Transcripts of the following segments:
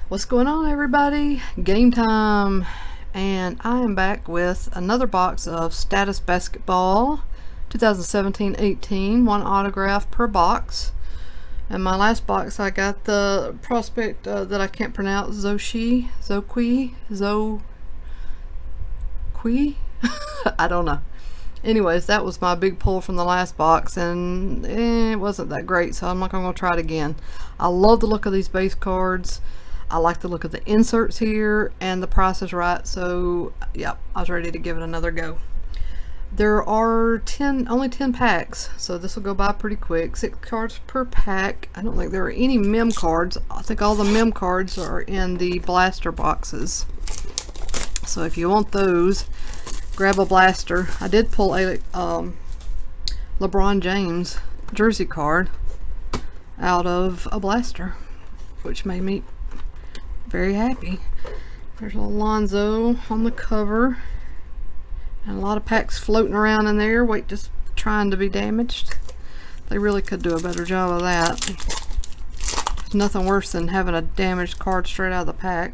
What's going on, everybody? Game time, and I am back with another box of Status Basketball 2017-18, one autograph per box. And my last box I got the prospect that I can't pronounce, Zoqui I don't know. Anyways, that was my big pull from the last box, and it wasn't that great, so I'm not going to try it again. I love the look of these base cards. I like the look of the inserts here, and the price is right, so yeah, I was ready to give it another go. There are only 10 packs, so this will go by pretty quick. 6 cards per pack. I don't think there are any mem cards. I think all the mem cards are in the blaster boxes. So if you want those, grab a blaster. I did pull a LeBron James jersey card out of a blaster, which made me very happy. There's Alonzo on the cover, and a lot of packs floating around in there, just trying to be damaged. They really could do a better job of that. There's nothing worse than having a damaged card straight out of the pack.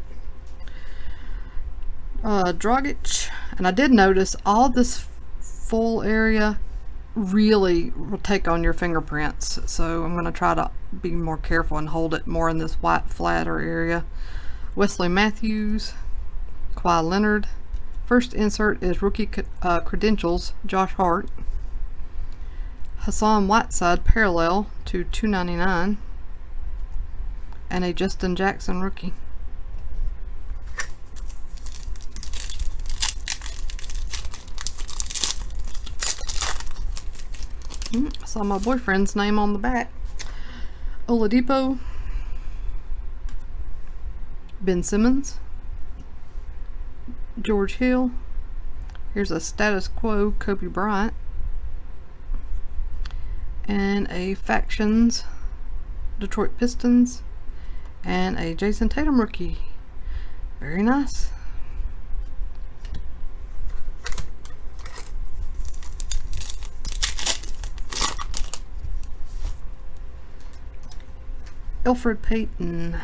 Dragic, and I did notice all this full area really will take on your fingerprints, so I'm going to try to be more careful and hold it more in this white flatter area. Wesley Matthews, Kawhi Leonard. First insert is rookie credentials, Josh Hart. Hassan Whiteside parallel to $2.99, and a Justin Jackson rookie. I saw my boyfriend's name on the back. Oladipo, Ben Simmons, George Hill. Here's a status quo Kobe Bryant, and a Factions Detroit Pistons, and a Jason Tatum rookie. Very nice. Elfrid Payton,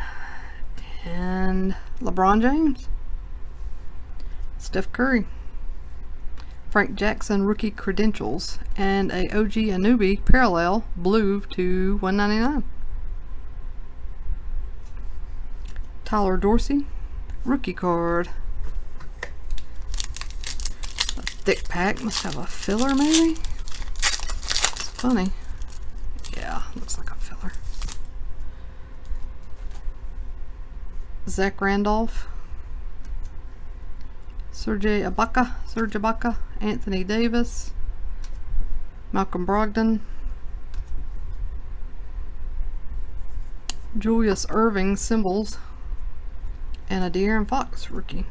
and LeBron James, Steph Curry, Frank Jackson rookie credentials, and a OG Anunoby parallel blue to $1.99. Tyler Dorsey rookie card. A thick pack, must have a filler maybe. It's funny. Yeah, looks like a filler. Zach Randolph, Serge Ibaka, Anthony Davis, Malcolm Brogdon, Julius Erving symbols, and a De'Aaron Fox rookie.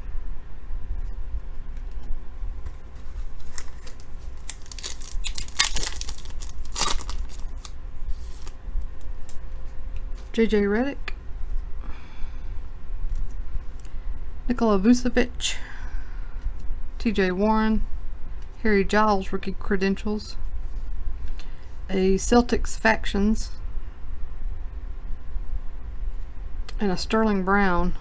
JJ Redick, Nikola Vucevic, TJ Warren, Harry Giles rookie credentials, a Celtics Factions, and a Sterling Brown.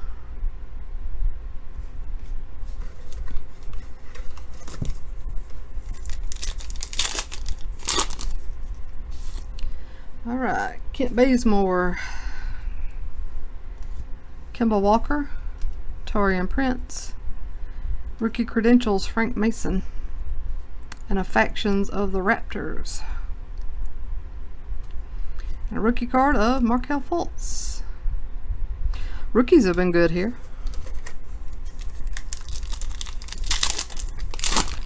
Alright, Kent Bazemore, Kemba Walker, Taurean Prince, rookie credentials Frank Mason, and a Factions of the Raptors, and a rookie card of Markelle Fultz. Rookies have been good here,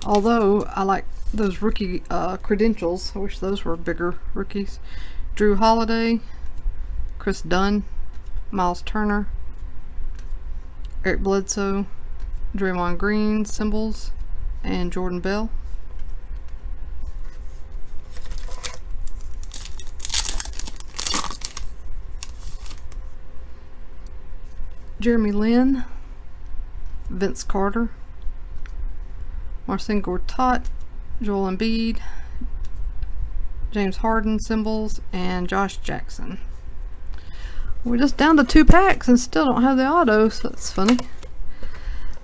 although I like those rookie credentials. I wish those were bigger rookies. Drew Holiday, Chris Dunn, Miles Turner, Eric Bledsoe, Draymond Green symbols, and Jordan Bell. Jeremy Lin, Vince Carter, Marcin Gortat, Joel Embiid, James Harden symbols, and Josh Jackson. We're just down to 2 packs and still don't have the auto, so that's funny.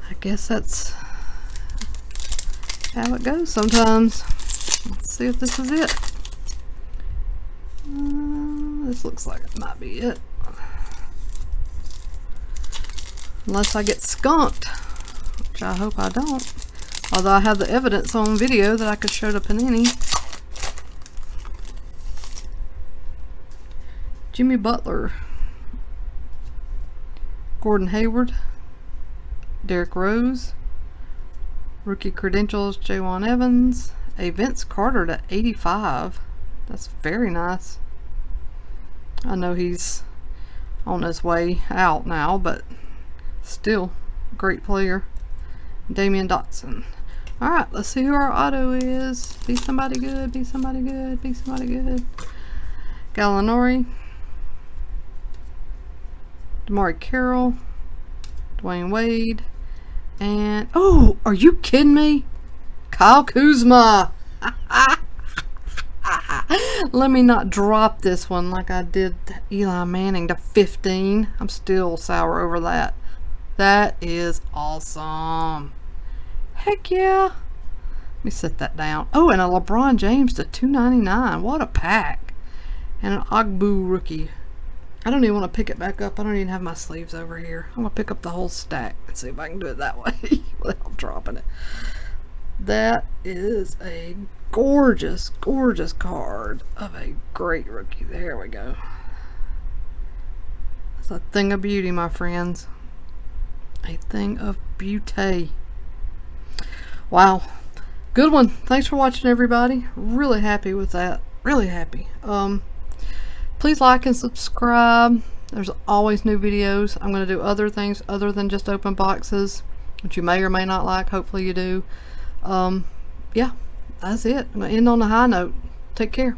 I guess that's how it goes sometimes. Let's see if this is it. This looks like it might be it. Unless I get skunked, which I hope I don't. Although I have the evidence on video that I could show to Panini. Jimmy Butler, Gordon Hayward, Derrick Rose, rookie credentials Jawan Evans, a Vince Carter to 85. That's very nice. I know he's on his way out now, but still great player. Damian Dotson. Alright, let's see who our auto is. Be somebody good, be somebody good, be somebody good. Gallinari, Damari Carroll, Dwayne Wade, and oh, are you kidding me? Kyle Kuzma. Let me not drop this one like I did Eli Manning to 15. I'm still sour over that. That is awesome. Heck yeah. Let me set that down. Oh, and a LeBron James to 299. What a pack. And an Ogbu rookie. I don't even want to pick it back up. I don't even have my sleeves over here. I'm going to pick up the whole stack and see if I can do it that way without dropping it. That is a gorgeous, gorgeous card of a great rookie. There we go. It's a thing of beauty, my friends. A thing of beauty. Wow. Good one. Thanks for watching, everybody. Really happy with that. Really happy. Please like and subscribe. There's always new videos. I'm going to do other things other than just open boxes, which you may or may not like. Hopefully you do. Yeah, that's it. I'm going to end on a high note. Take care.